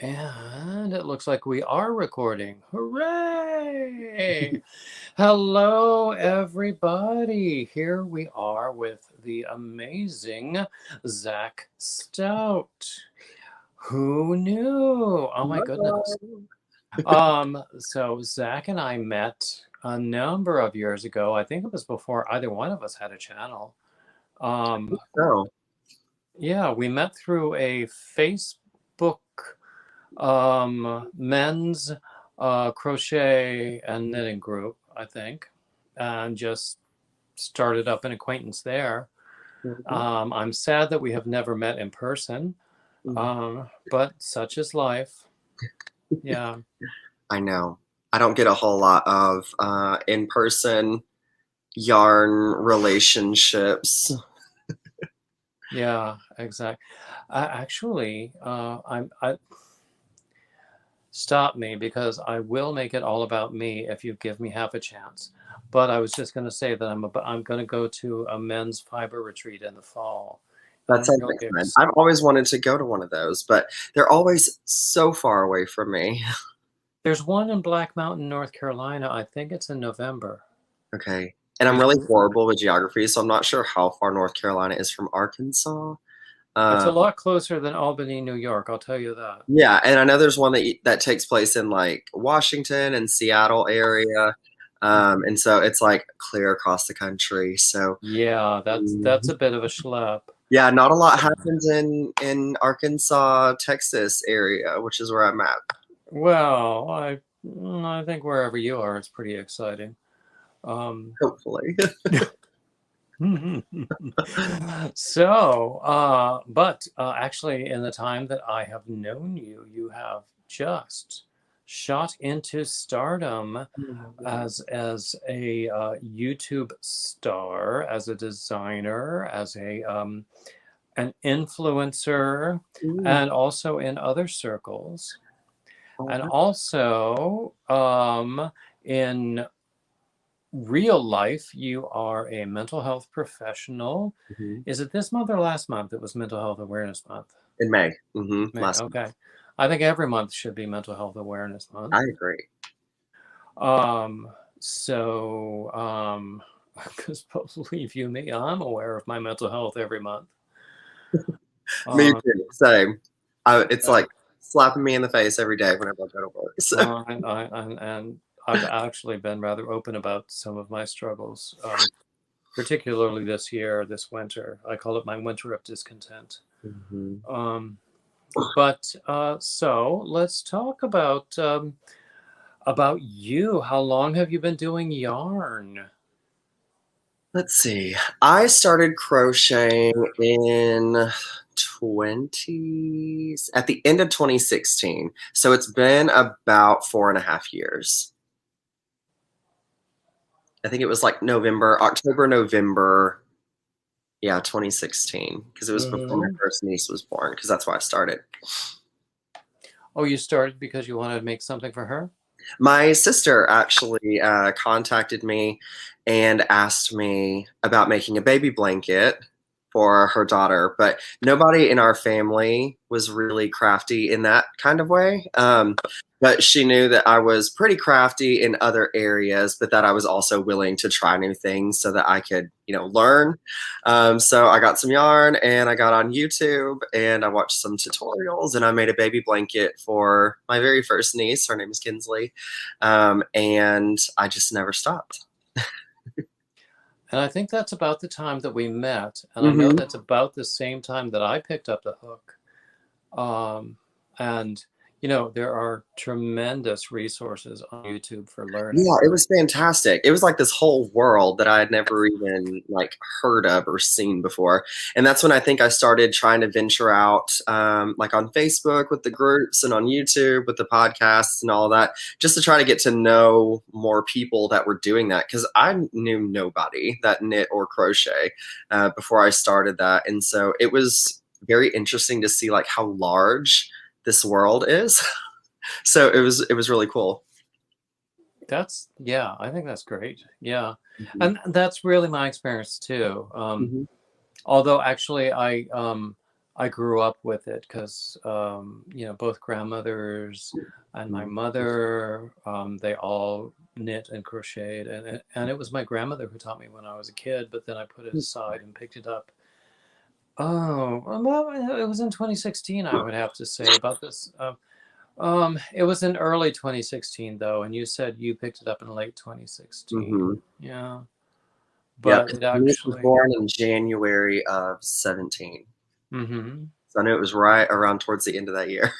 And it looks like we are recording. Hooray! Hello, everybody. Here we are with the amazing Zach Stout. Who knew? Oh my goodness. So Zach and I met a number of years ago. I think it was before either one of us had a channel. Oh, Yeah, we met through a Facebook men's crochet and knitting group, I think, and just started up an acquaintance there. I'm sad that we have never met in person, but such is life. Yeah. I know. I don't get a whole lot of in-person yarn relationships. Yeah, exactly. Actually, I stop me because I will make it all about me if you give me half a chance. But I was just going to say that I'm going to go to a men's fiber retreat in the fall. That I'm sounds really like fun. I've always wanted to go to one of those, but they're always so far away from me. There's one in Black Mountain, North Carolina. I think it's in November. Okay. And I'm really horrible with geography, so I'm not sure how far North Carolina is from Arkansas. It's a lot closer than Albany, New York. I'll tell you that. Yeah, and I know there's one that takes place in like Washington and Seattle area. And so it's like clear across the country. So Yeah, that's a bit of a schlep. yeah, not a lot happens in Arkansas, Texas area, which is where I'm at. Well, I think wherever you are, it's pretty exciting. Hopefully. So, but actually, in the time that I have known you, you have just shot into stardom as a YouTube star, as a designer, as a an influencer, and also in other circles, and also in real life, you are a mental health professional. Is it this month or last month? It was Mental Health Awareness Month. In May. May, Last okay. month. I think every month should be Mental Health Awareness Month. I agree. Because believe you me, I'm aware of my mental health every month. Me too. Same. It's like slapping me in the face every day whenever I go to work. So. And I've actually been rather open about some of my struggles, particularly this year, this winter. I call it my winter of discontent. So let's talk about you. How long have you been doing yarn? Let's see. I started crocheting in at the end of 2016. So it's been about 4.5 years. I think it was like October, November. Yeah, 2016. Because it was before my first niece was born, because that's why I started. Oh, you started because you wanted to make something for her? My sister actually contacted me and asked me about making a baby blanket for her daughter, but nobody in our family was really crafty in that kind of way. But she knew that I was pretty crafty in other areas, but that I was also willing to try new things so that I could, learn. So I got some yarn and I got on YouTube and I watched some tutorials and I made a baby blanket for my very first niece. Her name is Kinsley. And I just never stopped. And I think that's about the time that we met. And I know that's about the same time that I picked up the hook. And, there are tremendous resources on YouTube for learning. Yeah, it was fantastic. It was like this whole world that I had never even heard of or seen before. And that's when I think I started trying to venture out, like on Facebook with the groups and on YouTube with the podcasts and all that, just to try to get to know more people that were doing that. Because I knew nobody that knit or crochet before I started that. And so it was very interesting to see like how large this world is. So it was really cool. I think that's great. Yeah. And that's really my experience too. Although actually I I grew up with it because, you know, both grandmothers and my mother, they all knit and crocheted. And it was my grandmother who taught me when I was a kid, but then I put it aside and picked it up. Oh, well, it was in 2016, I would have to say about this. It was in early 2016, though, and you said you picked it up in late 2016. Mm-hmm. Yeah, Yep. but it He was actually, born in January of 17. mm-hmm. So I knew it was right around towards the end of that year.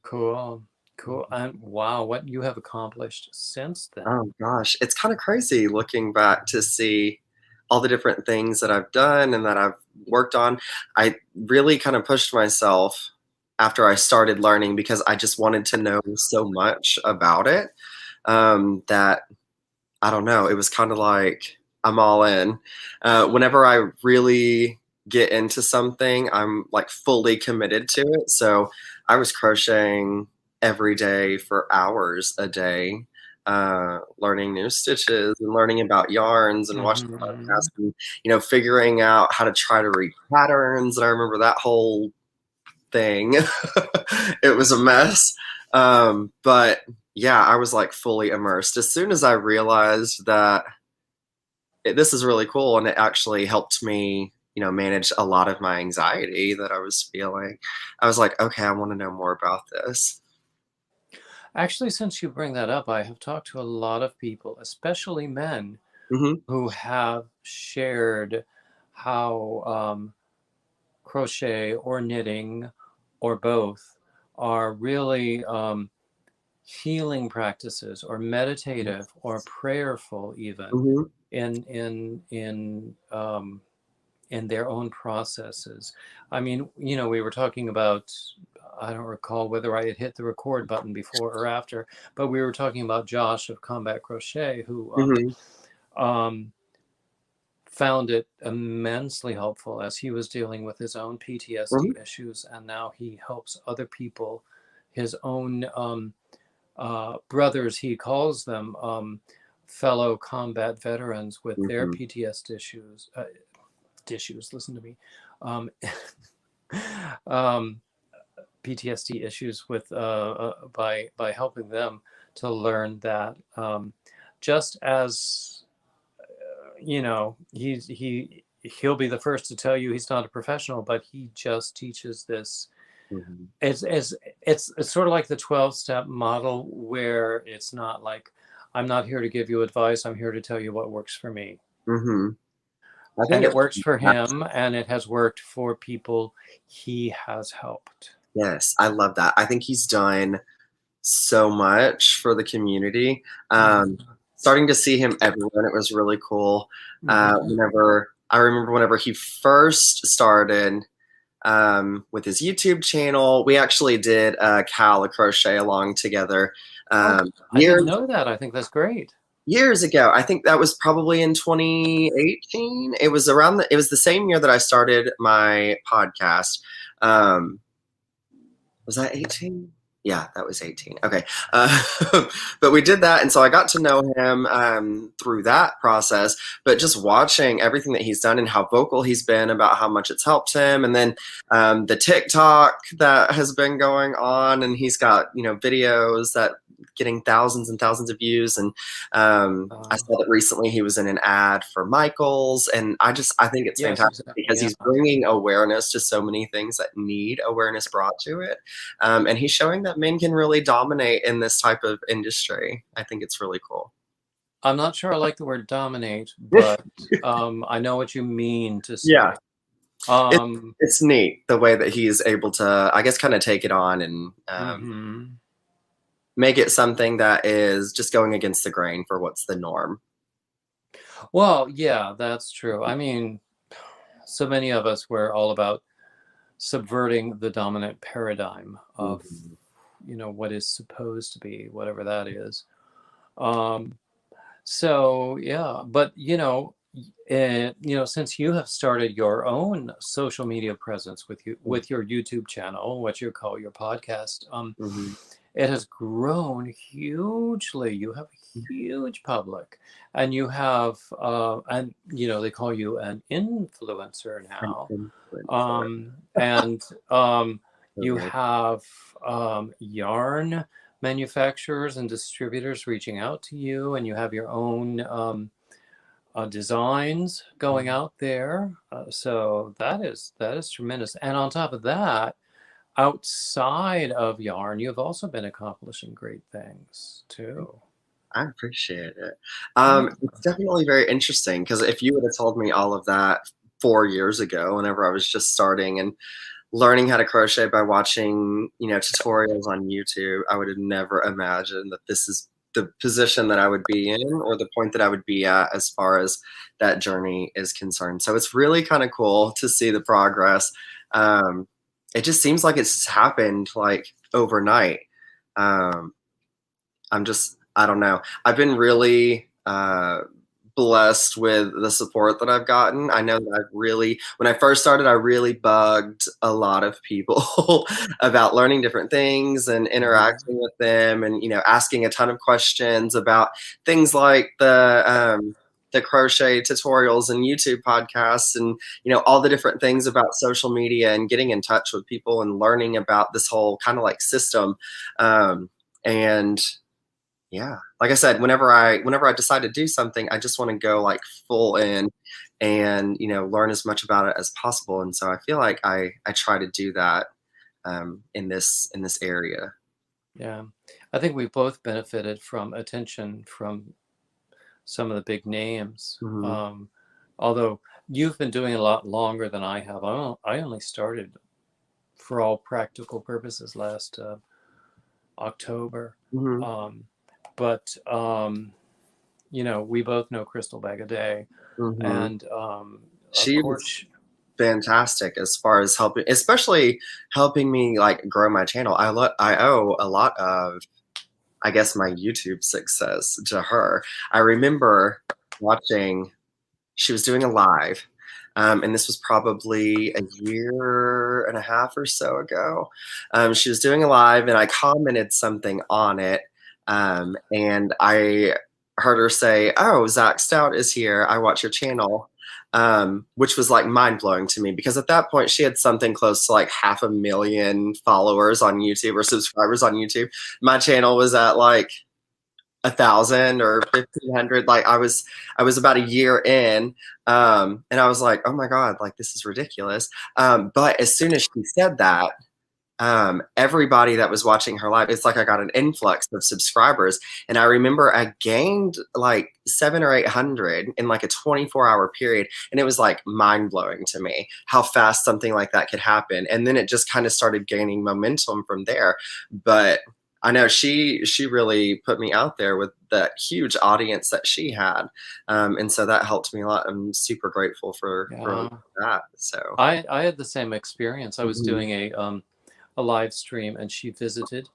Cool, cool. And wow, what you have accomplished since then. Oh gosh, it's kind of crazy looking back to see all the different things that I've done and that I've worked on. I really kind of pushed myself after I started learning because I just wanted to know so much about it, that I don't know. It was kind of like I'm all in. Whenever I really get into something, I'm like fully committed to it. So I was crocheting every day for hours a day, learning new stitches and learning about yarns and watching Mm-hmm. podcasts and, figuring out how to try to read patterns. And I remember that whole thing. It was a mess. But yeah, I was like fully immersed. As soon as I realized that this is really cool and it actually helped me, manage a lot of my anxiety that I was feeling, I was like, okay, I want to know more about this. Actually, since you bring that up, I have talked to a lot of people, especially men, Hmm. who have shared how crochet or knitting or both are really healing practices or meditative or prayerful even Hmm. in in their own processes. I mean, you know, we were talking about, I don't recall whether I had hit the record button before or after, but we were talking about Josh of Combat Crochet, who Hmm. um, found it immensely helpful as he was dealing with his own Hmm. PTSD issues, and now he helps other people, his own brothers, he calls them, fellow combat veterans with their Hmm. PTSD issues. Listen to me. Um, um, PTSD issues with by helping them to learn that, just as you know, he'll be the first to tell you he's not a professional, but he just teaches this. Hmm. It's sort of like the 12-step model, where it's not like, I'm not here to give you advice, I'm here to tell you what works for me. Hmm. I think And it it's works for him, and it has worked for people he has helped. yes, I love that. I think he's done so much for the community. Mm-hmm. Starting to see him everywhere, and it was really cool. Mm-hmm. Whenever he first started, with his YouTube channel, we actually did a crochet along together, Oh, I didn't years know that. I think that's great. years ago. I think that was probably in 2018. It was the same year that I started my podcast. Um, was that 18? Yeah, that was 18. Okay. Uh, but we did that. And so I got to know him, through that process, but just watching everything that he's done and how vocal he's been about how much it's helped him. And then the TikTok that has been going on, and he's got, videos that getting thousands and thousands of views. And I Uh, saw that recently he was in an ad for Michael's. And I think it's yes, fantastic exactly. because Yeah. he's bringing awareness to so many things that need awareness brought to it. And he's showing that men can really dominate in this type of industry. I think it's really cool. I'm not sure I like the word dominate, but I know what you mean to Yeah, say. it's Um, it's neat the way that he's able to, I guess, kind of take it on and mhm. make it something that is just going against the grain for what's the norm. Well, yeah, that's true. I mean, so many of us were all about subverting the dominant paradigm of, Mhm. you know, what is supposed to be, whatever that is. Um, so yeah, but you know, since you have started your own social media presence with your YouTube channel, what you call your podcast, Mhm. it has grown hugely. You have a huge public, and you have, and you know, they call you an influencer An now, influencer. and So you good. have yarn manufacturers and distributors reaching out to you, and you have your own designs going out there. So that is tremendous. And on top of that, outside of yarn, you've also been accomplishing great things too. I appreciate it. Yeah. It's definitely very interesting because if you would have told me all of that 4 years ago, whenever I was just starting and learning how to crochet by watching, you know, tutorials on YouTube, I would have never imagined that this is the position that I would be in or the point that I would be at as far as that journey is concerned. So it's really kind of cool to see the progress. Um, it just seems like it's happened like overnight. Um, I don't know. I've been really blessed with the support that I've gotten. I know that when I first started, I really bugged a lot of people about learning different things and Mhm. interacting with them and, you know, asking a ton of questions about things like the crochet tutorials and YouTube podcasts and, you know, all the different things about social media and getting in touch with people and learning about this whole kind of like system. And yeah, like I said, whenever I decide to do something, I just want to go like full in and, you know, learn as much about it as possible. And so I feel like I try to do that in this area. Yeah. I think we both benefited from attention from some of the big names. Hmm. Although you've been doing it a lot longer than I have. I only started for all practical purposes last October. Hmm. Um, but you know, we both know Crystal Bag a Day, Hmm. and of She was course, fantastic as far as helping, especially helping me like grow my channel. I owe a lot of, I guess, my YouTube success to her. I remember watching. She was doing a live, and this was probably a year and a half or so ago. She was doing a live, and I commented something on it, and I heard her say, "Oh, Zach Stout is here. I watch your channel." Which was like mind blowing to me because at that point she had something close to like 500,000 followers on YouTube or subscribers on YouTube. My channel was at like 1,000 or 1,500. Like I was about a year in, and I was like, oh my god, like this is ridiculous. But as soon as she said that, everybody that was watching her live, it's like I got an influx of subscribers, and I remember I gained like 700 or 800 in like a 24-hour period, and it was like mind blowing to me how fast something like that could happen, and then it just kind of started gaining momentum from there. But I know she really put me out there with that huge audience that she had, and so that helped me a lot. I'm super grateful for yeah, that. So. I had the same experience. I was Hmm. doing a live stream, and she visited,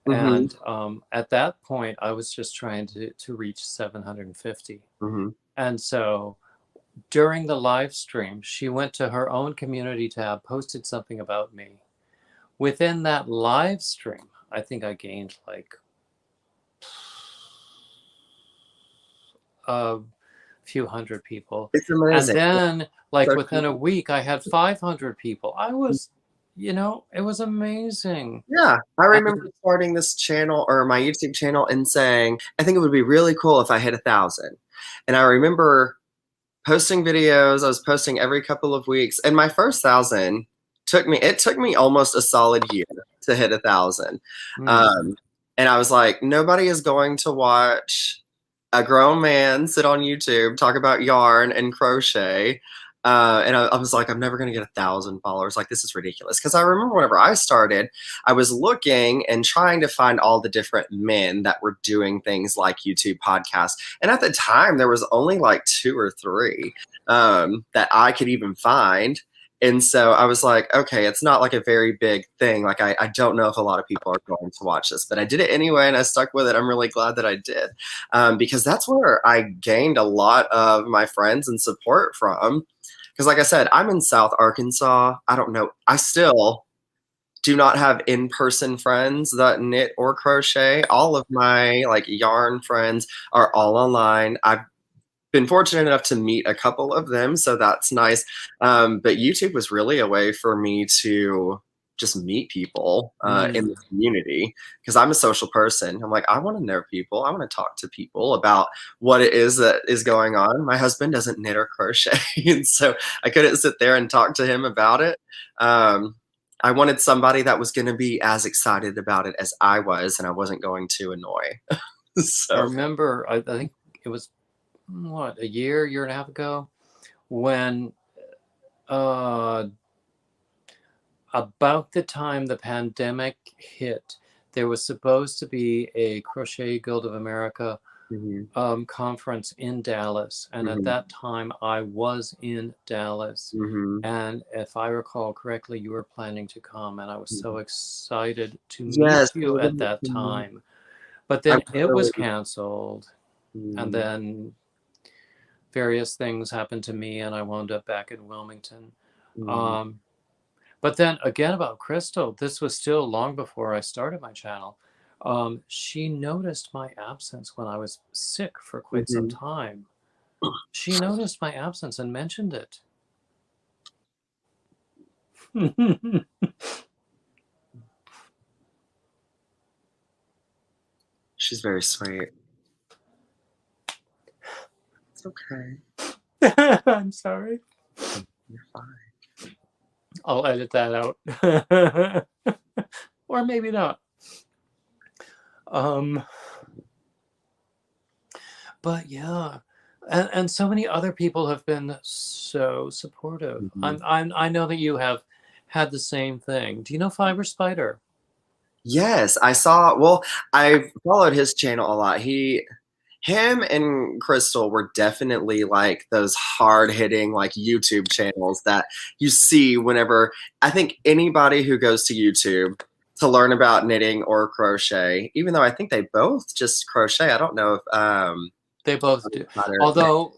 Hmm. and at that point, I was just trying to reach 750, Hmm. and so during the live stream, she went to her own community tab, posted something about me. Within that live stream, I think I gained like a few hundred people. It's And amazing. then, like So within a cool. week, I had 500 people. I was, you know, it was amazing. Yeah, I remember And starting this channel or my YouTube channel and saying, I think it would be really cool if I hit 1,000. And I remember posting videos. I was posting every couple of weeks, and my first 1,000 it took me almost a solid year to hit 1,000. mm, Um, and I was like, nobody is going to watch a grown man sit on YouTube talk about yarn and crochet. And I was like, I'm never going to get 1,000 followers. Like, this is ridiculous. Because I remember whenever I started, I was looking and trying to find all the different men that were doing things like YouTube podcasts. And at the time, there was only like two or three that I could even find. And so I was like, okay, it's not like a very big thing. Like, I don't know if a lot of people are going to watch this, but I did it anyway and I stuck with it. I'm really glad that I did, because that's where I gained a lot of my friends and support from. Because, like I said, I'm in South Arkansas. I don't know. I still do not have in-person friends that knit or crochet. All of my like yarn friends are all online. I've been fortunate enough to meet a couple of them, so that's nice. But YouTube was really a way for me to just meet people in the community because I'm a social person. I'm like, I want to know people. I want to talk to people about what it is that is going on. My husband doesn't knit or crochet, and so I couldn't sit there and talk to him about it. I wanted somebody that was going to be as excited about it as I was, and I wasn't going to annoy. I So, remember, I think it was what, a year and a half ago, when about the time the pandemic hit, there was supposed to be a Crochet Guild of America conference in Dallas. And at that time, I was in Dallas. And if I recall correctly, you were planning to come. And I was so excited to meet yes, you at that time. But then it was canceled. And then various things happened to me, and I wound up back in Wilmington. But then again, about Crystal, this was still long before I started my channel. She noticed my absence when I was sick for quite some time. She noticed my absence and mentioned it. She's very sweet. It's okay. I'm sorry. You're fine. I'll edit that out. Or maybe not. But yeah, and so many other people have been so supportive. I know that you have had the same thing. Do you know Fiber Spider? Yes, I saw. Well, I followed his channel a lot. Him and Crystal were definitely like those hard-hitting like YouTube channels that you see whenever I think anybody who goes to YouTube to learn about knitting or crochet, even though I think they both just crochet. I don't know if they both do. Although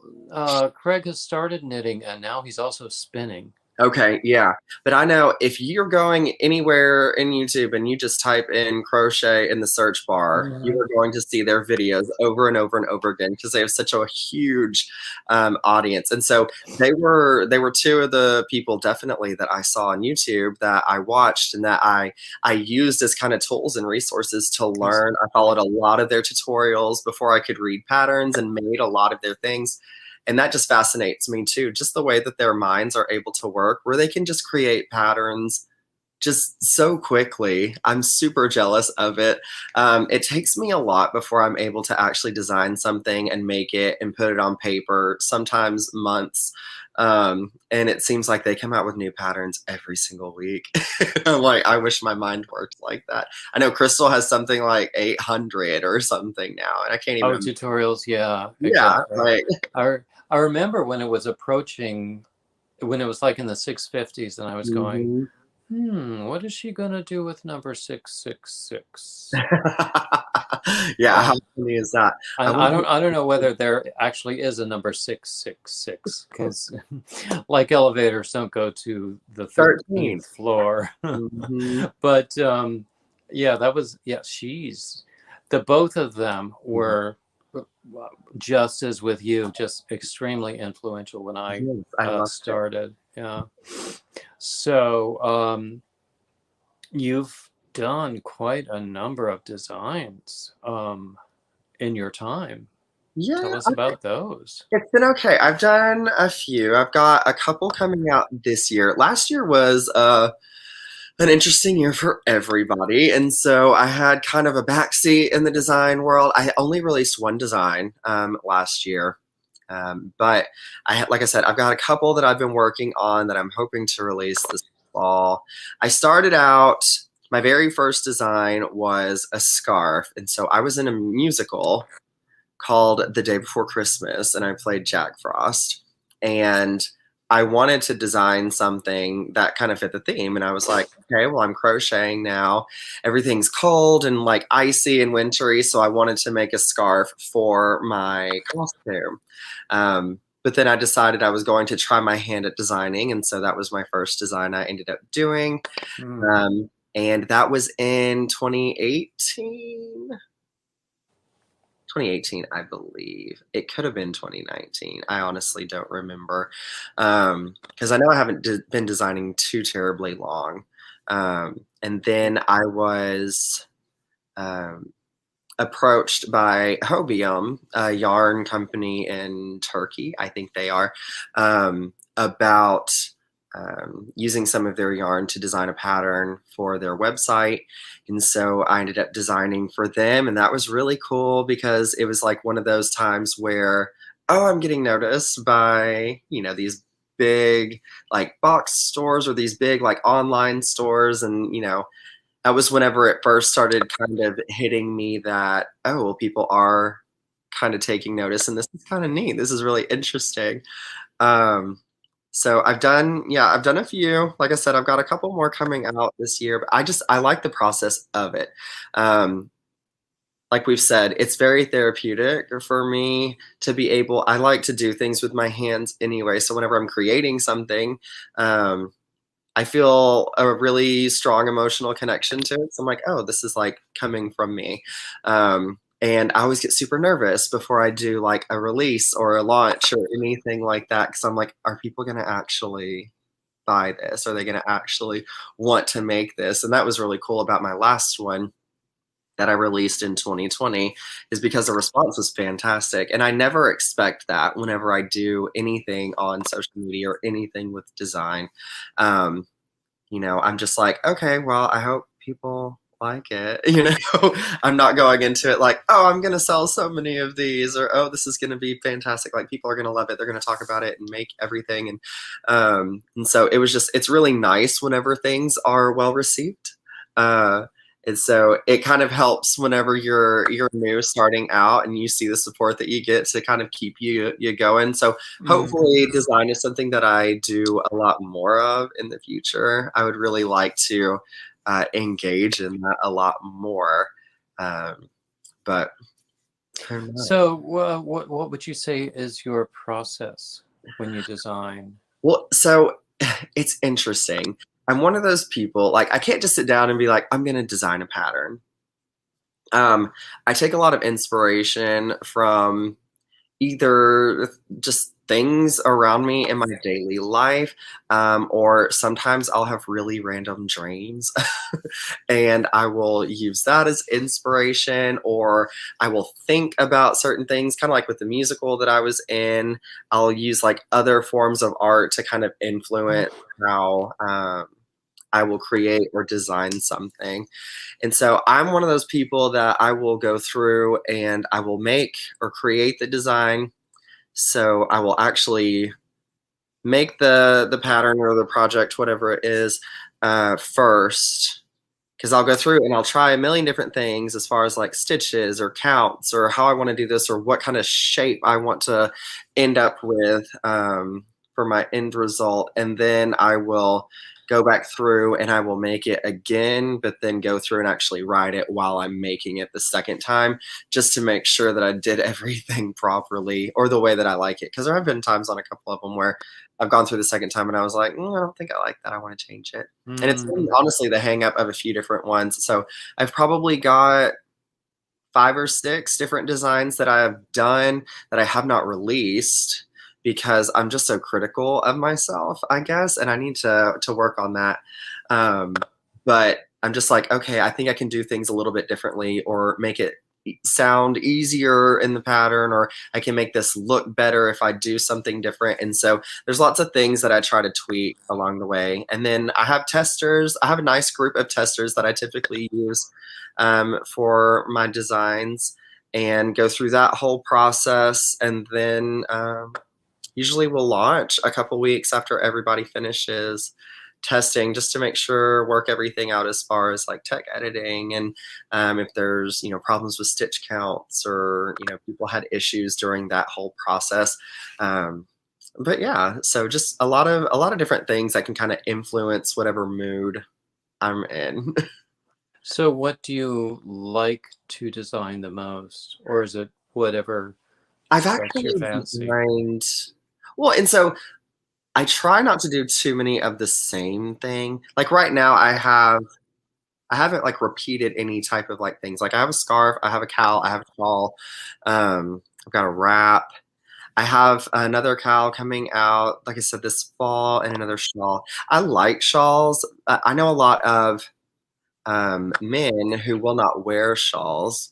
Craig has started knitting and now he's also spinning. Okay, yeah. But I know if you're going anywhere in YouTube and you just type in crochet in the search bar, you are going to see their videos over and over and over again because they have such a huge audience. And so they were two of the people definitely that I saw on YouTube that I watched and that I used as kind of tools and resources to learn. I followed a lot of their tutorials before I could read patterns and made a lot of their things. And that just fascinates me too, just the way that their minds are able to work, where they can just create patterns just so quickly. I'm super jealous of it. It takes me a lot before I'm able to actually design something and make it and put it on paper, sometimes months. And it seems like they come out with new patterns every single week. I'm like, I wish my mind worked like that. I know Crystal has something like 800 or something now, and I can't even. Tutorials, yeah. Yeah, exactly. I remember when it was approaching, when it was like in the 650s, and I was going, what is she gonna do with number 666? Yeah, how funny is that? I don't know whether there actually is a number 666 because, like, elevators don't go to the 13th floor. But yeah, that was she's the both of them were just as with you, just extremely influential when I started. Yeah. So you've done quite a number of designs in your time. Yeah. Tell us about those. It's been okay. I've done a few. I've got a couple coming out this year. Last year was an interesting year for everybody. And so I had kind of a backseat in the design world. I only released one design last year. But like I said, I've got a couple that I've been working on that I'm hoping to release this fall. I started out, my very first design was a scarf. And so I was in a musical called The Day Before Christmas, and I played Jack Frost. And I wanted to design something that kind of fit the theme. And I was like, okay, well, I'm crocheting now. Everything's cold and like icy and wintry. So I wanted to make a scarf for my costume. But then I decided I was going to try my hand at designing. And so that was my first design I ended up doing. and that was in 2018. 2018, I believe. It could have been 2019. I honestly don't remember, because I know I haven't been designing too terribly long. And then I was approached by Hobium, a yarn company in Turkey, I think they are, about using some of their yarn to design a pattern for their website. And so I ended up designing for them. And that was really cool because it was like one of those times where, oh, I'm getting noticed by, these big like box stores or these big like online stores. And, that was whenever it first started kind of hitting me that, oh, well, people are kind of taking notice and this is kind of neat. This is really interesting. So I've done a few. Like I said, I've got a couple more coming out this year, but I like the process of it. Like we've said, it's very therapeutic for me to be able, I like to do things with my hands anyway. So whenever I'm creating something, I feel a really strong emotional connection to it. So I'm like, oh, this is like coming from me. And I always get super nervous before I do like a release or a launch or anything like that. Cause I'm like, are people going to actually buy this? Are they going to actually want to make this? And that was really cool about my last one that I released in 2020 is because the response was fantastic. And I never expect that whenever I do anything on social media or anything with design. I'm just like, okay, well, I hope people like it. I'm not going into it like, oh, I'm going to sell so many of these or, oh, this is going to be fantastic. Like people are going to love it. They're going to talk about it and make everything. And so it's really nice whenever things are well received. And so it kind of helps whenever you're new starting out and you see the support that you get to kind of keep you going. So hopefully design is something that I do a lot more of in the future. I would really like to engage in that a lot more. But so what would you say is your process when you design? Well, so it's interesting. I'm one of those people, like I can't just sit down and be like, I'm going to design a pattern. I take a lot of inspiration from either just things around me in my daily life, or sometimes I'll have really random dreams and I will use that as inspiration, or I will think about certain things, kind of like with the musical that I was in. I'll use like other forms of art to kind of influence how I will create or design something. And so I'm one of those people that I will go through and I will make or create the design. So I will actually make the pattern or the project, whatever it is, first, because I'll go through and I'll try a million different things as far as like stitches or counts or how I want to do this or what kind of shape I want to end up with for my end result. And then I will go back through and I will make it again, but then go through and actually write it while I'm making it the second time, just to make sure that I did everything properly or the way that I like it. Because there have been times on a couple of them where I've gone through the second time and I was like, I don't think I like that. I want to change it. And it's been, honestly the hang up of a few different ones. So I've probably got 5 or 6 different designs that I have done that I have not released, because I'm just so critical of myself, I guess, and I need to work on that. But I'm just like, okay, I think I can do things a little bit differently or make it sound easier in the pattern, or I can make this look better if I do something different. And so there's lots of things that I try to tweak along the way. And then I have testers. I have a nice group of testers that I typically use for my designs, and go through that whole process. And then usually we'll launch a couple weeks after everybody finishes testing, just to make sure, work everything out as far as like tech editing, and if there's problems with stitch counts, or people had issues during that whole process. But yeah, so just a lot of different things that can kind of influence whatever mood I'm in. So what do you like to design the most, or is it whatever I've strikes actually your fancy? designed well, and so I try not to do too many of the same thing. Like right now I have I haven't like repeated any type of like things. Like I have a scarf, I have a cowl, I have a shawl, I've got a wrap. I have another cowl coming out, like I said, this fall, and another shawl. I like shawls. I know a lot of men who will not wear shawls,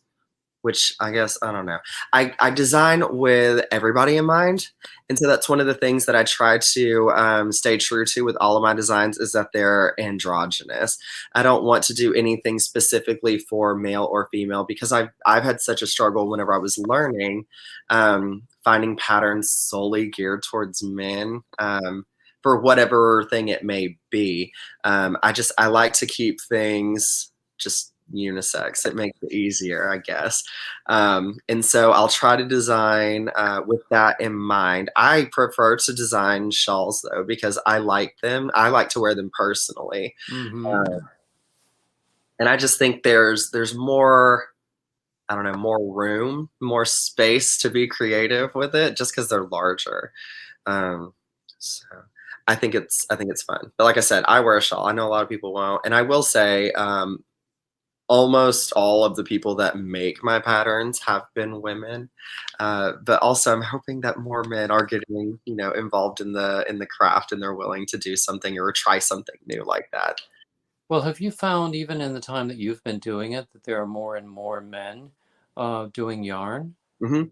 which I guess, I don't know. I design with everybody in mind. And so that's one of the things that I try to stay true to with all of my designs is that they're androgynous. I don't want to do anything specifically for male or female because I've had such a struggle whenever I was learning, finding patterns solely geared towards men. For whatever thing it may be. I like to keep things just unisex. It makes it easier, I guess. And so I'll try to design with that in mind. I prefer to design shawls though, because I like them. I like to wear them personally. And I just think there's more, I don't know, more room, more space to be creative with it just because they're larger. So I think it's fun. But like I said, I wear a shawl. I know a lot of people won't. And I will say, almost all of the people that make my patterns have been women. But also I'm hoping that more men are getting, involved in the craft and they're willing to do something or try something new like that. Well, have you found even in the time that you've been doing it that there are more and more men doing yarn? Mm-hmm.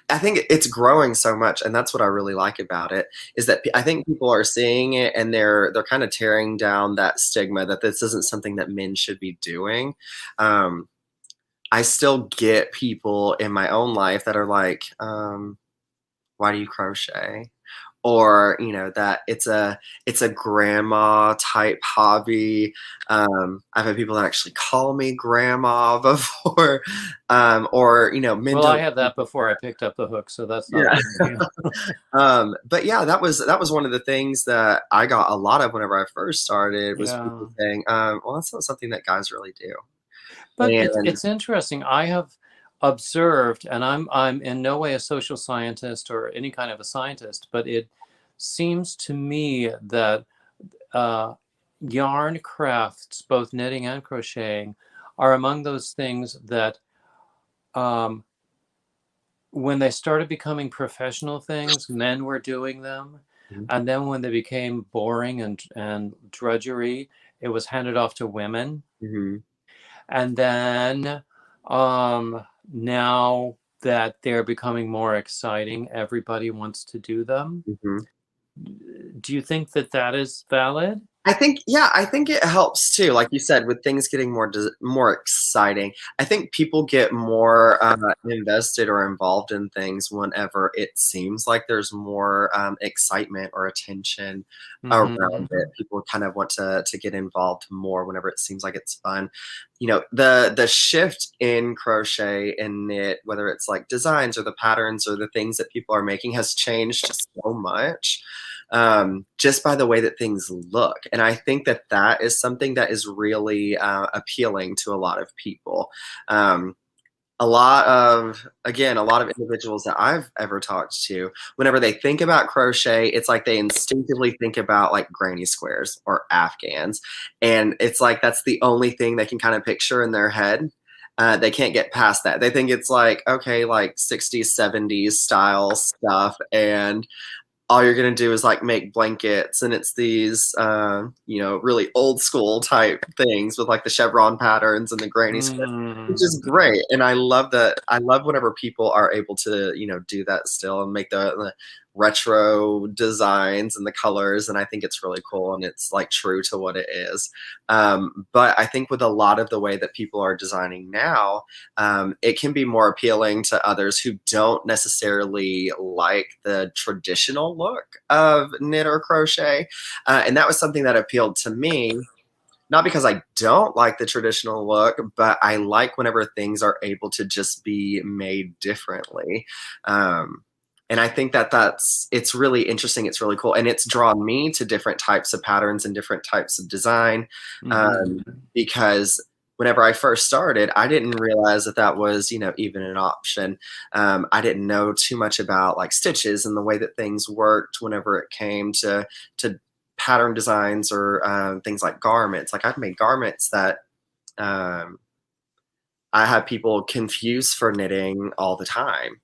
I think it's growing so much, and that's what I really like about it, is that I think people are seeing it and they're kind of tearing down that stigma that this isn't something that men should be doing. I still get people in my own life that are like, why do you crochet? Or that it's a grandma type hobby. I've had people that actually call me grandma before, or men. Well, I had that before I picked up the hook, so that's not a big deal. But yeah, that was one of the things that I got a lot of whenever I first started was people saying, well, that's not something that guys really do. But it's interesting. I have observed, and I'm in no way a social scientist or any kind of a scientist, but it seems to me that yarn crafts, both knitting and crocheting, are among those things that when they started becoming professional things, men were doing them. Mm-hmm. And then when they became boring and drudgery, it was handed off to women. Mm-hmm. And then now that they're becoming more exciting, everybody wants to do them. Mm-hmm. Do you think that is valid? I think it helps too. Like you said, with things getting more exciting, I think people get more invested or involved in things whenever it seems like there's more excitement or attention around it. People kind of want to get involved more whenever it seems like it's fun. The shift in crochet and knit, whether it's like designs or the patterns or the things that people are making, has changed so much. Just by the way that things look. And I think that is something that is really appealing to a lot of people. A lot of individuals that I've ever talked to, whenever they think about crochet, it's like they instinctively think about like granny squares or Afghans. And it's like that's the only thing they can kind of picture in their head. They can't get past that. They think it's like, okay, like 60s, 70s style stuff. And all you're going to do is like make blankets, and it's these really old school type things with like the chevron patterns and the granny square, which is great. And I love that. I love whenever people are able to do that still and make the retro designs and the colors, and I think it's really cool and it's like true to what it is. But I think with a lot of the way that people are designing now, it can be more appealing to others who don't necessarily like the traditional look of knit or crochet, and that was something that appealed to me. Not because I don't like the traditional look, but I like whenever things are able to just be made differently. And I think it's really interesting. It's really cool. And it's drawn me to different types of patterns and different types of design. Because whenever I first started, I didn't realize that was, even an option. I didn't know too much about like stitches and the way that things worked whenever it came to pattern designs or things like garments. Like I've made garments that Um, I have people confused for knitting all the time.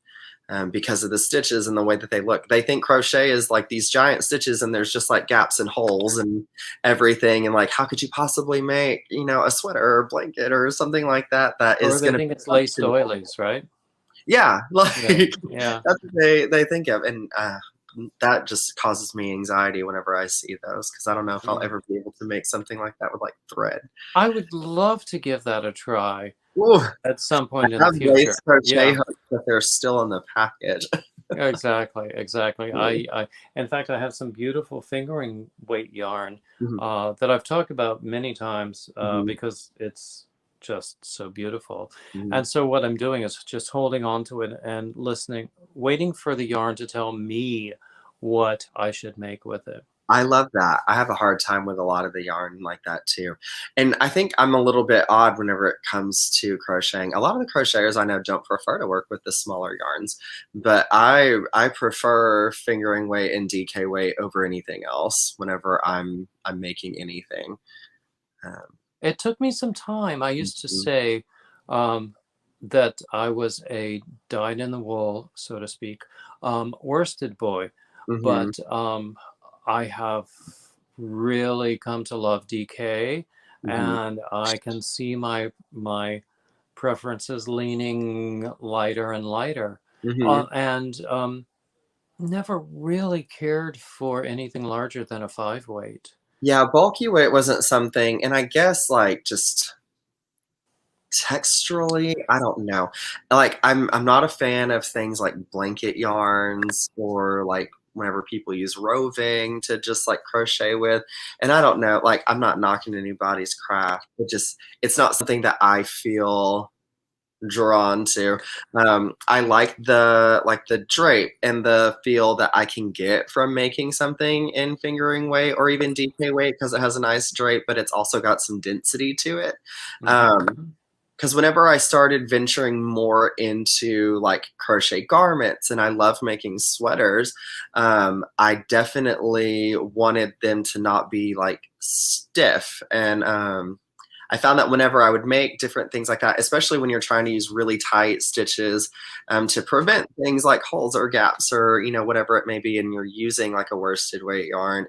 Because of the stitches and the way that they look. They think crochet is like these giant stitches and there's just like gaps and holes and everything. And like, how could you possibly make, a sweater or a blanket or something like that that Or is they going to think be it's laced functional? doilies, right? Yeah, like Yeah, yeah. that's what they think of. And that just causes me anxiety whenever I see those because I don't know if I'll Mm. ever be able to make something like that with like thread. I would love to give that a try Ooh, at some I point in the have future. lace crochet Yeah. hooks, but they're still in the package. Exactly, exactly. In fact, I have some beautiful fingering weight yarn Mhm, that I've talked about many times mhm, because it's just so beautiful. mhm. And so what I'm doing is just holding on to it and listening, waiting for the yarn to tell me what I should make with it. I love that. I have a hard time with a lot of the yarn like that too. And I think I'm a little bit odd whenever it comes to crocheting. A lot of the crocheters I know don't prefer to work with the smaller yarns, but I prefer fingering weight and DK weight over anything else whenever I'm making anything. Um, It took me some time. I used to mhm, say um, that I was a dyed in the wool, so to speak, worsted boy, mhm, but I have really come to love DK, mhm, and I can see my preferences leaning lighter and lighter, mhm. and never really cared for anything larger than a 5 weight. Yeah, bulky weight wasn't something, and I guess like just texturally, I don't know. Like, I'm not a fan of things like blanket yarns or, like, whenever people use roving to just, like, crochet with, and I don't know, like, I'm not knocking anybody's craft, it's not something that I feel drawn to. I like the drape and the feel that I can get from making something in fingering weight or even DK weight because it has a nice drape, but it's also got some density to it. Um Mhm. because whenever I started venturing more into like crochet garments and I love making sweaters, I definitely wanted them to not be like stiff. And I found that whenever I would make different things like that, especially when you're trying to use really tight stitches to prevent things like holes or gaps or whatever it may be, and you're using like a worsted weight yarn,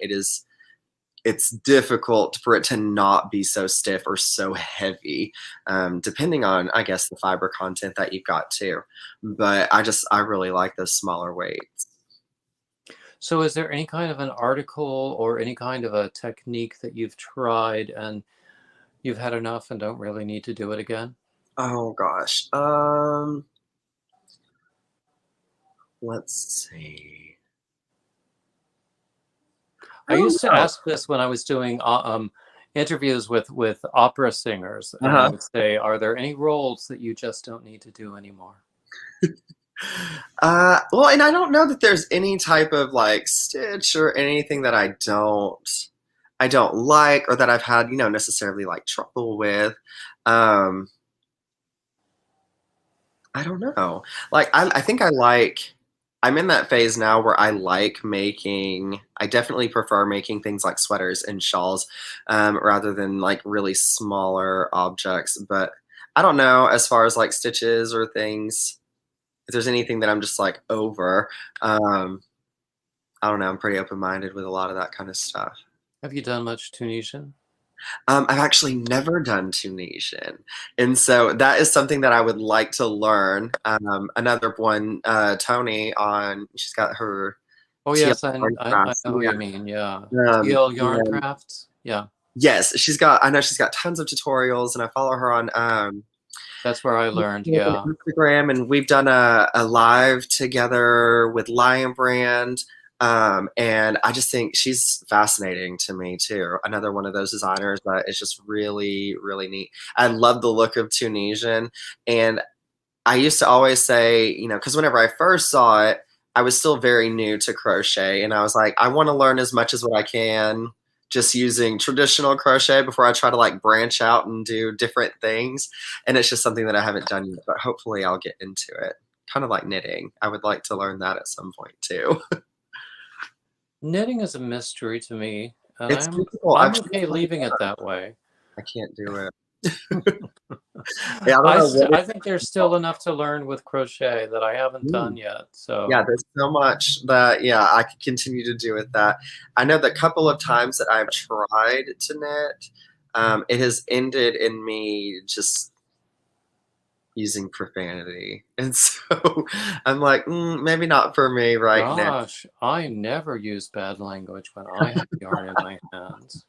it's difficult for it to not be so stiff or so heavy, depending on, I guess, the fiber content that you've got too. But I really like those smaller weights. So is there any kind of an article or any kind of a technique that you've tried and you've had enough and don't really need to do it again? Oh gosh. Let's see. I I don't used to know. ask this when I was doing interviews with opera singers, and I Uh-huh. would say, "Are there any roles that you just don't need to do anymore?" Well, and I don't know that there's any type of like stitch or anything that I don't like or that I've had, necessarily like trouble with. Um, I don't know. Like I think I'm in that phase now where I definitely prefer making things like sweaters and shawls, rather than like really smaller objects. But I don't know as far as like stitches or things, if there's anything that I'm just like over. Um, I don't know. I'm pretty open minded with a lot of that kind of stuff. Have you done much Tunisian? I've actually never done Tunisian, and so that is something that I would like to learn. Another one, Tony, on she's got her Oh TL yes, I crafts. know who you mean. Yeah, Um, TL Yarn and Crafts. Yeah, yes, I know she's got tons of tutorials, and I follow her on that's where I learned. Facebook and Yeah. Instagram, and we've done a live together with Lion Brand. And I just think she's fascinating to me too. Another one of those designers that is just really, really neat. I love the look of Tunisian. And I used to always say, because whenever I first saw it, I was still very new to crochet. And I was like, I want to learn as much as what I can just using traditional crochet before I try to like branch out and do different things. And it's just something that I haven't done yet, but hopefully I'll get into it. Kind of like knitting. I would like to learn that at some point too. Knitting is a mystery to me, and It's I'm difficult. I'm I've tried okay so leaving it hard. that way. I can't do it. Yeah, I don't know what I think there's still enough to learn with crochet that I haven't done yet. yeah, So there's so much that I could continue to do with that. I know the couple of times that I've tried to knit, it has ended in me just using profanity, and so I'm like, maybe not for me right now. gosh, I never use bad language when I have yarn in my hands.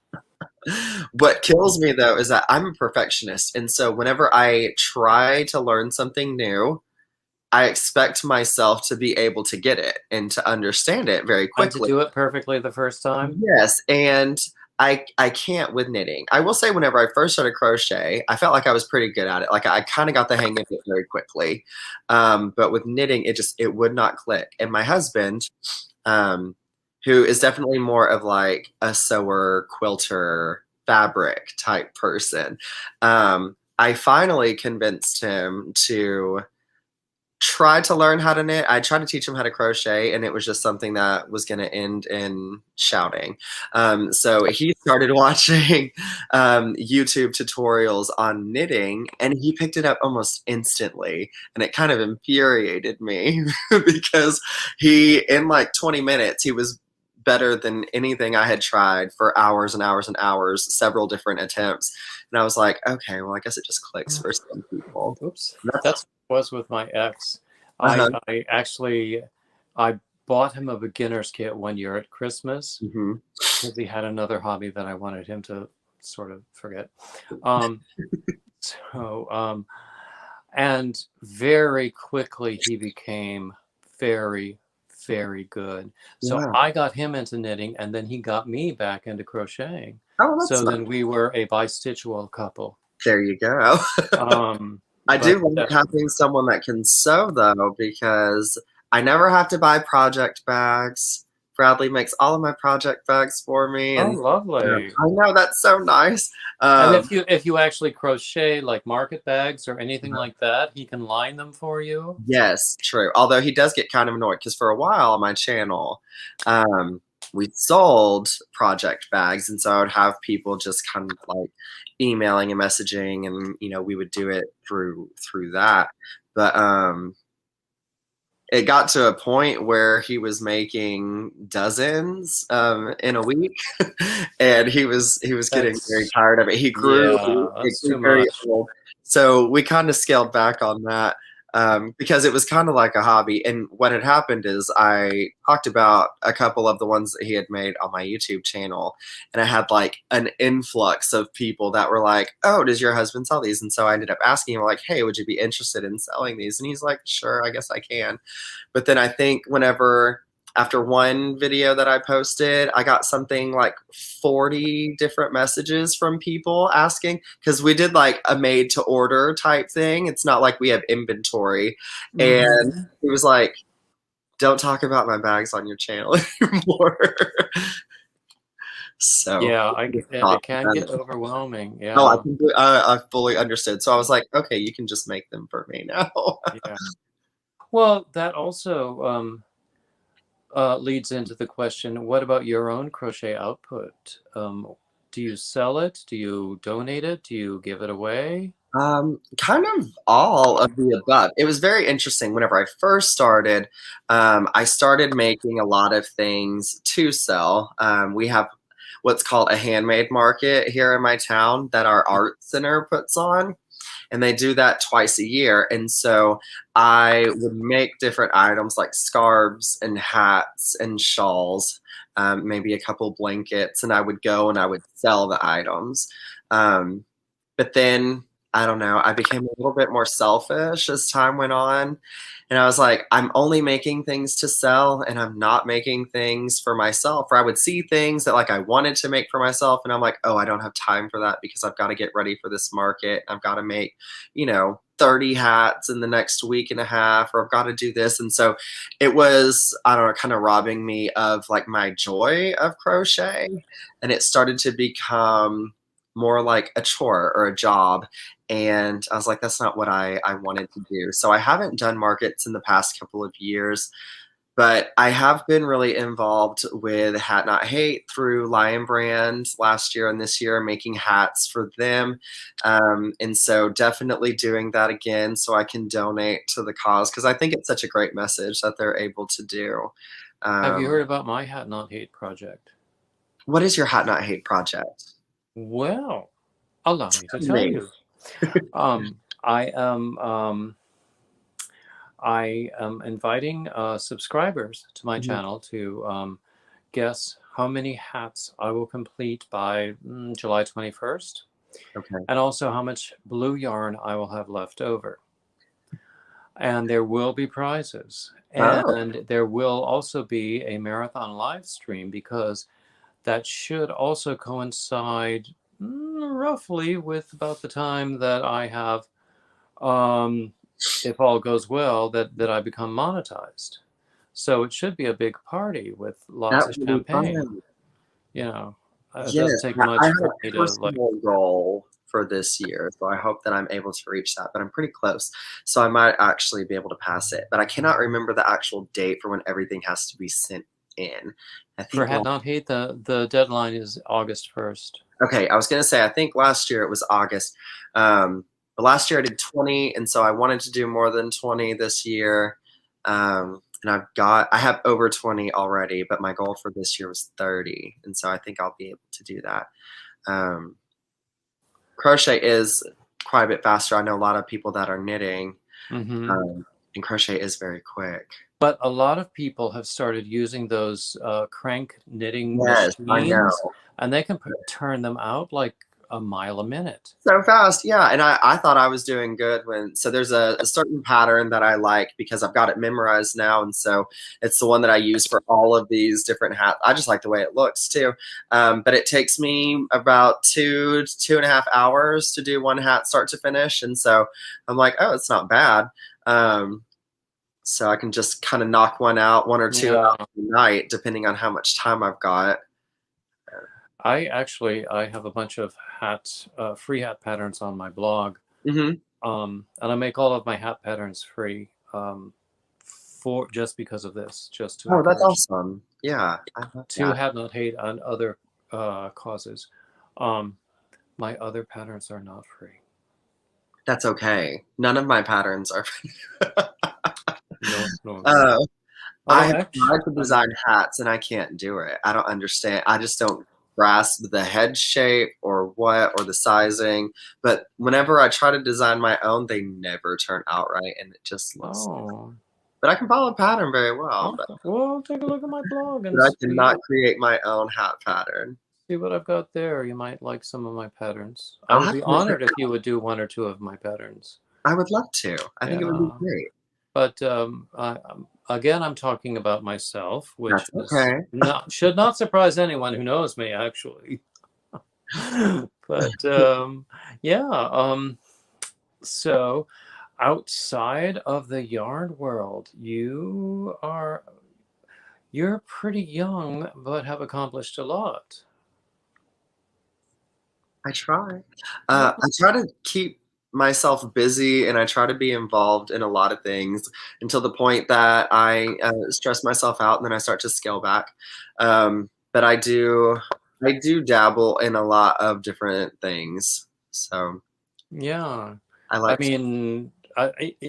What kills me though is that I'm a perfectionist, and so whenever I try to learn something new, I expect myself to be able to get it and to understand it very And to quickly. do it perfectly the first time? Yes, and I can't with knitting. I will say whenever I first started crochet, I felt like I was pretty good at it. Like I kind of got the hang of it very quickly. But with knitting, it would not click. And my husband, um, who is definitely more of like a sewer, quilter, fabric type person, I finally convinced him to tried to learn how to knit. I tried to teach him how to crochet, and it was just something that was going to end in shouting. So he started watching YouTube tutorials on knitting, and he picked it up almost instantly. And it kind of infuriated me because in like 20 minutes, he was better than anything I had tried for hours and hours and hours, several different attempts. And I was like, okay, well, I guess it just clicks for some people. Oops. That's That's what it was with my ex. uh-huh. I actually I bought him a beginner's kit one year at Christmas Mm-hmm. because he had another hobby that I wanted him to sort of forget. Um, and very quickly he became very, very good. So Yeah. I got him into knitting, and then he got me back into crocheting. Oh, that's So nice. then we were a bi-stitchual couple. There you go. I But do like having someone that can sew though, because I never have to buy project bags. Bradley makes all of my project bags for me, oh, and lovely. I know that's so nice. And Um, if you actually crochet like market bags or anything like that, he can line them for you. yes, true. Although he does get kind of annoyed because for a while on my channel, we sold project bags, and so I would have people just kind of like emailing and messaging, and we would do it through that. But it got to a point where he was making dozens in a week, and he was getting very That's tired of it. yeah, It that's grew too very much. old, so we kind of scaled back on that because it was kind of like a hobby. And what had happened is I talked about a couple of the ones that he had made on my YouTube channel, and I had like an influx of people that were like, "Oh, does your husband sell these?" And so I ended up asking him like, "Hey, would you be interested in selling these?" And he's like, "Sure, I guess I can." But then I think after one video that I posted, I got something like 40 different messages from people asking, because we did like a made to order type thing. It's not like we have inventory. And Mm-hmm. he was like, don't talk about my bags on your channel anymore. So Yeah, it stop can that. get overwhelming. Oh, Yeah, I fully understood. So I was like, okay, you can just make them for me now. yeah. Well, that also leads into the question, what about your own crochet output? Do you sell it? Do you donate it? Do you give it away? Kind of all of the above. It was very interesting. Whenever I first started, I started making a lot of things to sell. We have what's called a handmade market here in my town that our art center puts on, and they do that twice a year. And so I would make different items like scarves and hats and shawls, maybe a couple blankets, and I would go and I would sell the items. But then I don't know, I became a little bit more selfish as time went on. And I was like, I'm only making things to sell, and I'm not making things for myself. Or I would see things that like I wanted to make for myself, and I'm like, oh, I don't have time for that because I've got to get ready for this market. I've got to make, 30 hats in the next week and a half, or I've got to do this. And so it was, I don't know, kind of robbing me of like my joy of crochet. And it started to become more like a chore or a job. And I was like, that's not what I wanted to do. So I haven't done markets in the past couple of years, But I have been really involved with Hat Not Hate through Lion Brand last year and this year, making hats for them. And so definitely doing that again so I can donate to the cause, because I think it's such a great message that they're able to do. Have you heard about my Hat Not Hate project? What is your Hat Not Hate project? Well, allow me to tell you. I am inviting subscribers to my channel to guess how many hats I will complete by July 21st. Okay. And also how much blue yarn I will have left over. And there will be prizes. And there will also be a marathon live stream, because that should also coincide roughly with about the time that I have, if all goes well, that I become monetized. So it should be a big party with lots of champagne. You know, it doesn't take much for me to like. Goal for this year, so I hope that I'm able to reach that, but I'm pretty close, so I might actually be able to pass it, but I cannot remember the actual date for when everything has to be sent in. I think for Hat Not Hate, the deadline is August 1st. Okay, I was gonna say I think last year it was August, but last year I did 20, and so I wanted to do more than 20 this year, and I have over 20 already, but my goal for this year was 30, and so I think I'll be able to do that. Crochet is quite a bit faster. I know a lot of people that are knitting, and crochet is very quick. But a lot of people have started using those crank knitting machines, I know. And they can turn them out like a mile a minute. So fast, yeah. And I thought I was doing good so there's a certain pattern that I like because I've got it memorized now, and so it's the one that I use for all of these different hats. I just like the way it looks too. But it takes me about 2.5 hours to do one hat start to finish, and so I'm like, oh, it's not bad. So I can just kind of knock one or two out a night, depending on how much time I've got. I have a bunch of free hat patterns on my blog. And I make all of my hat patterns free just because of this. Oh, that's awesome. Yeah. To Hat Not Hate and other causes. My other patterns are not free. That's okay. None of my patterns are free. No. I have tried to design hats and I can't do it. I don't understand. I just don't grasp the head shape or the sizing. But whenever I try to design my own, they never turn out right, and it just looks. But I can follow a pattern very well. Well, take a look at my blog. But I cannot create my own hat pattern. See what I've got there. You might like some of my patterns. I would be honored if you would do one or two of my patterns. I would love to. I think it would be great. But again, I'm talking about myself, which should not surprise anyone who knows me, actually. But so outside of the yarn world, you're pretty young, but have accomplished a lot. I try. I try to keep myself busy, and I try to be involved in a lot of things until the point that I stress myself out, and then I start to scale back. But I do dabble in a lot of different things. So yeah, I mean,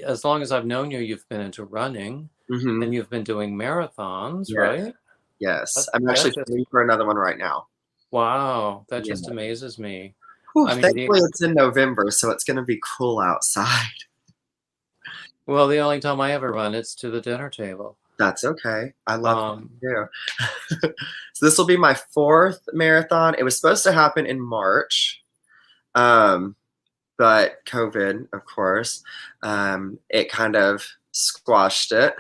as long as I've known you, you've been into running, and you've been doing marathons, right? Yes, I'm actually training for another one right now. Wow, that just amazes me. Whew, thankfully, it's in November, so it's going to be cool outside. Well, the only time I ever run, it's to the dinner table. That's okay. I love it too. So this will be my 4th marathon. It was supposed to happen in March, but COVID, of course, it kind of squashed it.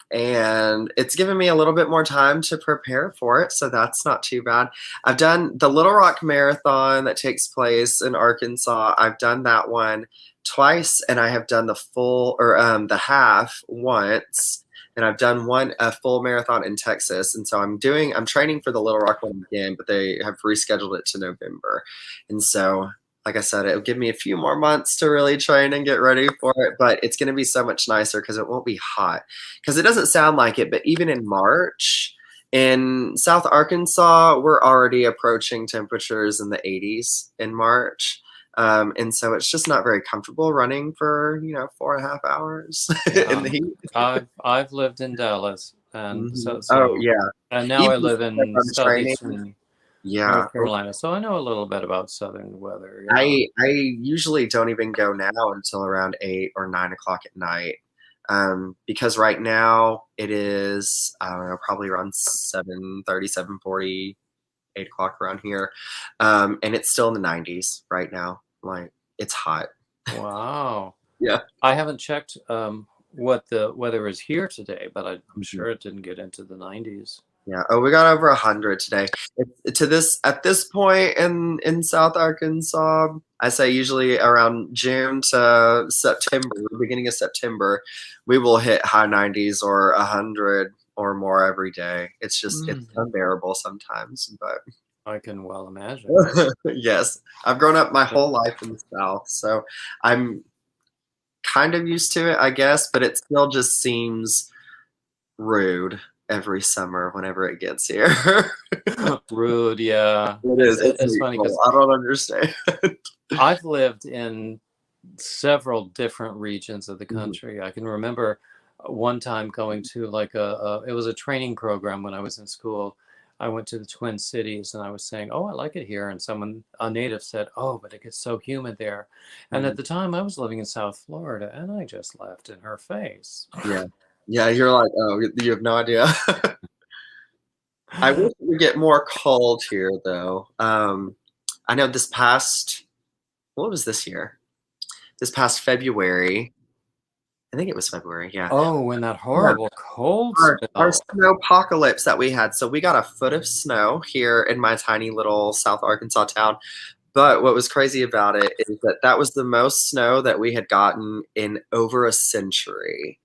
And it's given me a little bit more time to prepare for it, so that's not too bad. I've done the Little Rock Marathon that takes place in Arkansas. I've done that one twice, and I have done the full the half once, and I've done a full marathon in Texas. And so I'm training for the Little Rock one again, but they have rescheduled it to November, and so like I said, it'll give me a few more months to really train and get ready for it, but it's going to be so much nicer because it won't be hot. Because it doesn't sound like it, but even in March in South Arkansas, we're already approaching temperatures in the 80s in March. And so it's just not very comfortable running for, 4.5 hours in the Yeah. heat. I've lived in Dallas, and Mhm. Oh, so yeah. and now I Even live in from training, southeastern yeah. North Carolina, so I know a little bit about southern weather. Yeah. I usually don't even go now until around 8 or 9 o'clock at night. Because right now it is, I don't know, probably around 7:30, 7:40, 8 o'clock around here. And it's still in the 90s right now. Like, it's hot. Wow. Yeah. I haven't checked what the weather is here today, but I'm Mhm. sure it didn't get into the 90s. Yeah. Oh, we got over 100 today. At this point in South Arkansas, I say usually around June to September, beginning of September, we will hit high 90s or 100 or more every day. It's Mm. unbearable sometimes, but I can well imagine. yes, I've grown up my whole life in the South, so I'm kind of used to it, I guess, but it still just seems rude every summer whenever it gets here. Rude, yeah. It It's is. It's it's funny hateful. because I don't understand. I've lived in several different regions of the Mhm. country. I can remember one time going to like it was a training program when I was in school. I went to the Twin Cities and I was saying, "Oh, I like it here." And a native said, "Oh, but it gets so humid there." And at Mhm. the time I was living in South Florida and I just laughed in her face. Yeah. Yeah, you're like, "Oh, you have no idea." I wish it would get more cold here, though. I know what was this year? This past February, I think it was February, yeah. Oh, when that Yeah. horrible cold Our spell. snowpocalypse that we had. So we got a foot of snow here in my tiny little South Arkansas town. But what was crazy about it is that that was the most snow that we had gotten in over a century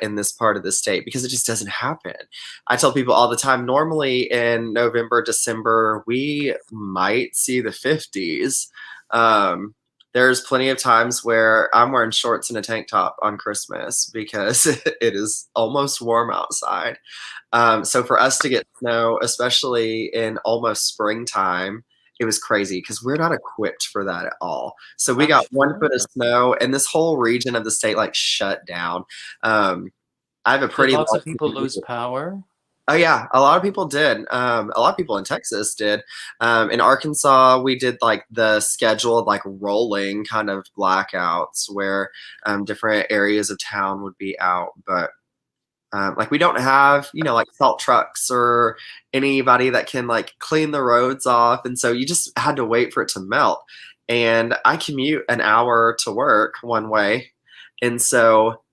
in this part of the state because it just doesn't happen. I tell people all the time, normally in November, December, we might see the 50s. Um, there's plenty of times where I'm wearing shorts and a tank top on Christmas because it is almost warm outside. So for us to get snow, especially in almost springtime, it was crazy because we're not equipped for that at all. So we I'm got 1 foot of sure. snow, and this whole region of the state like shut down. Um, I have a Did pretty lots long of people lose power? Oh yeah, a lot of people did. A lot of people in Texas did. In Arkansas, we did like the scheduled like rolling kind of blackouts where different areas of town would be out, but like we don't have, like salt trucks or anybody that can like clean the roads off. And so you just had to wait for it to melt. And I commute an hour to work one way. And so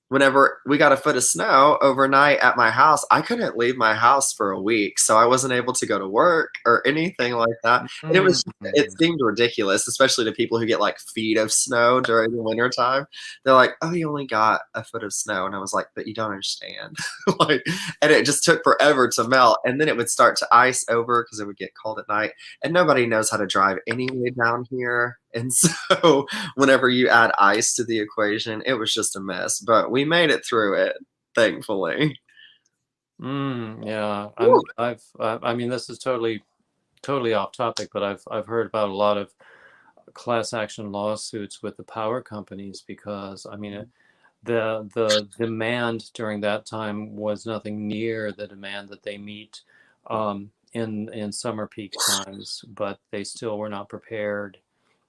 whenever we got a foot of snow overnight at my house, I couldn't leave my house for a week. So I wasn't able to go to work or anything like that. And it Mm. seemed ridiculous, especially to people who get like feet of snow during the winter time. They're like, "Oh, you only got a foot of snow." And I was like, "But you don't understand." Like, and it just took forever to melt. And then it would start to ice over because it would get cold at night. And nobody knows how to drive anyway down here. And so whenever you add ice to the equation, it was just a mess. But we made it through it, thankfully. Yeah, Woo. I mean, this is totally off topic, but I've heard about a lot of class action lawsuits with the power companies because I mean, the demand during that time was nothing near the demand that they meet in summer peak times, but they still were not prepared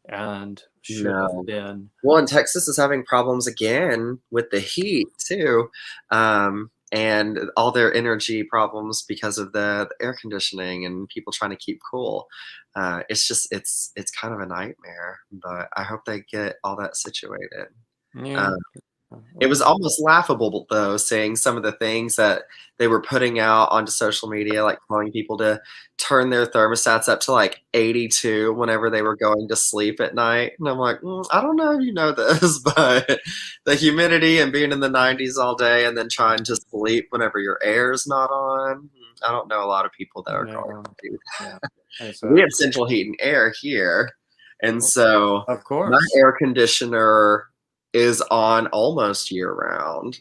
and should have No. been. Well, and Texas is having problems again with the heat too, and all their energy problems because of the air conditioning and people trying to keep cool. It's kind of a nightmare, but I hope they get all that situated. Yeah. Um, it was Well, almost laughable though, seeing some of the things that they were putting out onto social media, like telling people to turn their thermostats up to like 82 whenever they were going to sleep at night. And I'm like, I don't know if you know this, but the humidity and being in the 90s all day and then trying to sleep whenever your air's not on. I don't know a lot of people that are going yeah, to do yeah. that. It's We have central heat and air here. And so Of my course. air conditioner is on almost year round.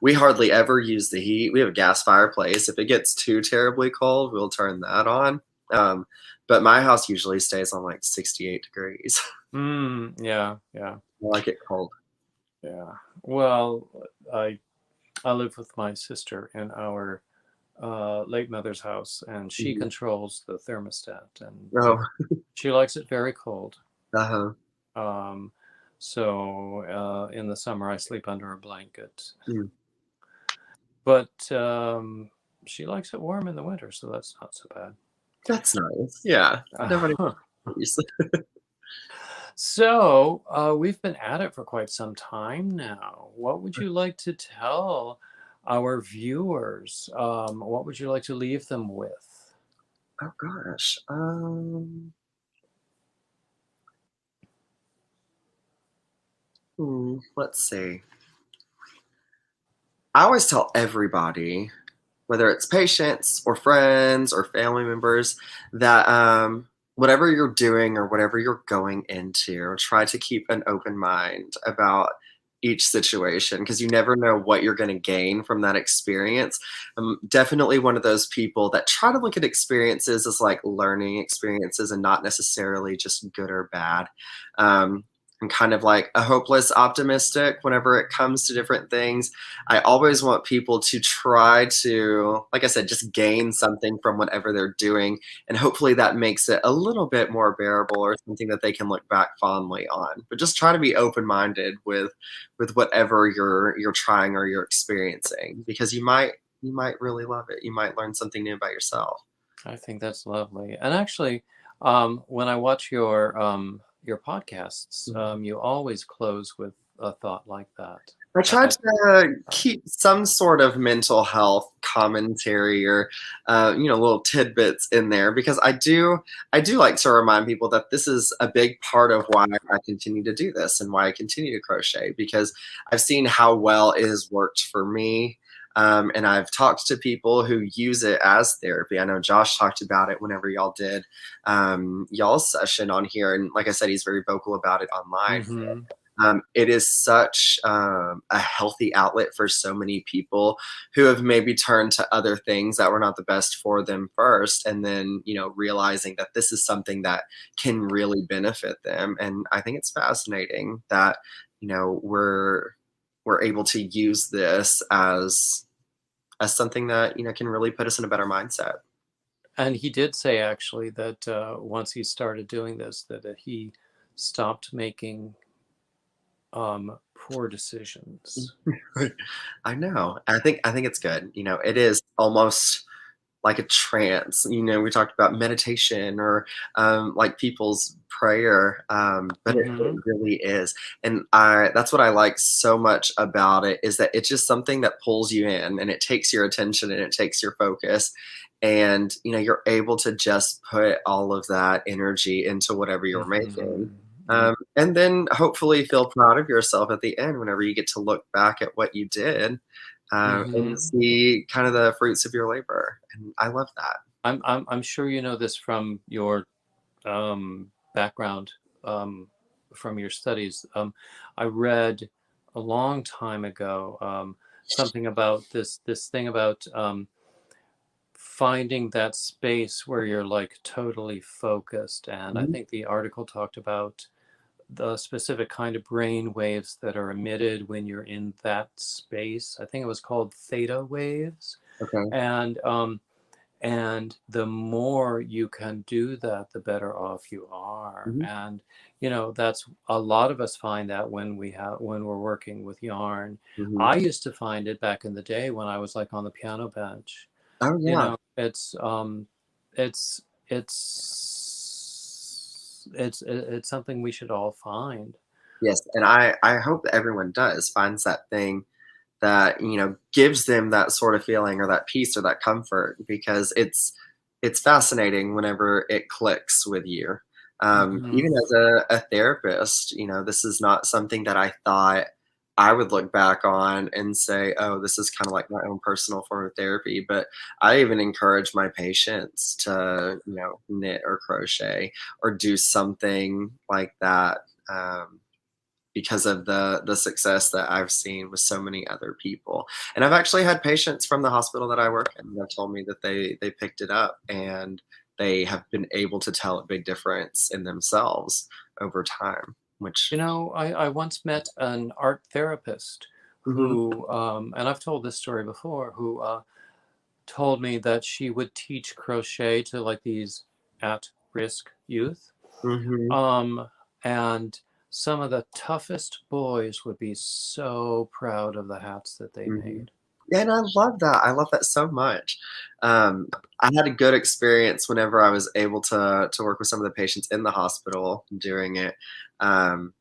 We hardly ever use the heat. We have a gas fireplace. If it gets too terribly cold, we'll turn that on. But my house usually stays on like 68 degrees. Yeah, yeah, I like it cold. yeah. Well, I live with my sister in our late mother's house, and she Mhm. controls the thermostat, and Oh, she likes it very cold. uh-huh. Um, in the summer, I sleep under a blanket, Mm, but she likes it warm in the winter, so that's not so that's nice. Yeah. Nobody bad. worries. So, we've been at it for quite some time now. What would you like to tell our viewers? What would you like to leave them with? Oh gosh. Let's see. I always tell everybody, whether it's patients or friends or family members, that whatever you're doing or whatever you're going into, try to keep an open mind about each situation because you never know what you're going to gain from that experience. I'm definitely one of those people that try to look at experiences as like learning experiences and not necessarily just good or bad. I'm kind of like a hopeless optimistic whenever it comes to different things. I always want people to try to, like I said, just gain something from whatever they're doing. And hopefully that makes it a little bit more bearable or something that they can look back fondly on. But just try to be open-minded with whatever you're trying or you're experiencing because you might really love it. You might learn something new about yourself. I think that's lovely. And actually, when I watch your podcasts, Mhm. you always close with a thought like that. I I, try I, to keep some sort of mental health commentary or, little tidbits in there because I do like to remind people that this is a big part of why I continue to do this and why I continue to crochet because I've seen how well it has worked for me. And I've talked to people who use it as therapy. I know Josh talked about it whenever y'all did y'all's session on here. And like I said, he's very vocal about it online. hmm It is such a healthy outlet for so many people who have maybe turned to other things that were not the best for them first, and then realizing that this is something that can really benefit them. And I think it's fascinating that we're able to use this as something that can really put us in a better mindset. And he did say actually that once he started doing this, that he stopped making poor decisions. I know. I think it's good. It is almost like a trance. We talked about meditation or like people's prayer, but it hmm really is. And that's what I like so much about it is that it's just something that pulls you in and it takes your attention and it takes your focus. And you're able to just put all of that energy into whatever you're making. hmm Yeah. And then hopefully feel proud of yourself at the end whenever you get to look back at what you did and hmm see kind of the fruits of your labor. And I love that. I'm sure you know this from your background, from your studies. I read a long time ago something about this thing about finding that space where you're like totally focused. And I Mhm. think the article talked about the specific kind of brain waves that are emitted when you're in that space. I think it was called theta waves. Okay. And the more you can do that, the better off you are. Mhm. And that's a lot of us find that when we're working with yarn. Mhm. I used to find it back in the day when I was like on the piano bench. Oh, yeah. It's it's something we should all find. Yes. And I hope that everyone does finds that thing that, gives them that sort of feeling or that peace or that comfort because it's fascinating whenever it clicks with you. hmm Even as a therapist, this is not something that I thought I would look back on and say, oh, this is kind of like my own personal form of therapy. But I even encourage my patients to, knit or crochet or do something like that. Because of the success that I've seen with so many other people. And I've actually had patients from the hospital that I work in that told me that they picked it up and they have been able to tell a big difference in themselves over time, which I once met an art therapist mhm, who, and I've told this story before, who told me that she would teach crochet to like these at-risk youth. mhm, Um, and some of the toughest boys would be so proud of the hats that they mhm. made. Yeah, and I love that. I love that so much. I had a good experience whenever I was able to work with some of the patients in the hospital doing it. Um,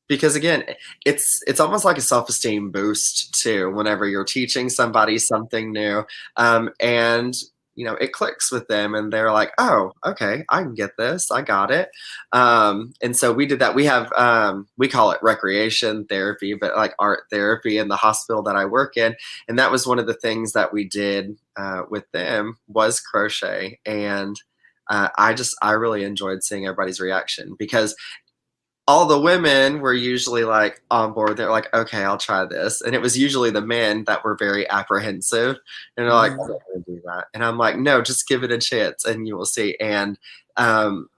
because again, it's almost like a self-esteem boost too whenever you're teaching somebody something new, and it clicks with them and they're like, oh, okay, I can get this, I got it. And so we did that. We have we call it recreation therapy, but like art therapy in the hospital that I work in, and that was one of the things that we did with them was crochet. And I really enjoyed seeing everybody's reaction because all the women were usually like on board. They're like, okay, I'll try this. And it was usually the men that were very apprehensive and they're like, I'm Mhm. not going to do that. And I'm like, no, just give it a chance and you will see. And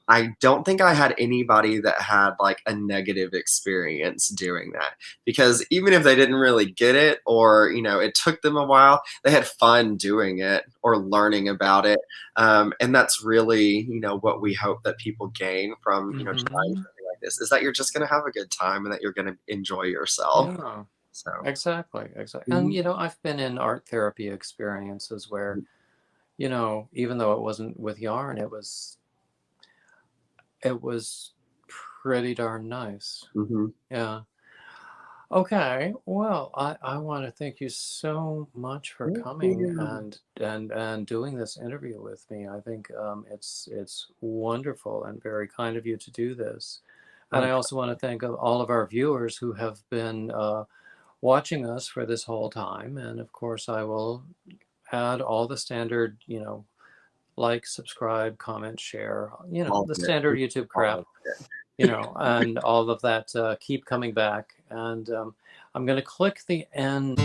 I don't think I had anybody that had like a negative experience doing that because even if they didn't really get it or, it took them a while, they had fun doing it or learning about it. And that's really, what we hope that people gain from, trying Mhm. something like this is that you're just going to have a good time and that you're going to enjoy yourself. Yeah, So, exactly, exactly. And mhm, I've been in art therapy experiences where, even though it wasn't with yarn, it was pretty darn nice. mhm. Yeah. Okay. Well, I want to thank you so much for Thank coming you. and doing this interview with me. I think it's wonderful and very kind of you to do this. And Oh, I also want to thank all of our viewers who have been watching us for this whole time. And of course, I will add all the standard, like, subscribe, comment, share, all the of it. standard YouTube All crap, of it. and all of that. Keep coming back. And I'm going to click the end.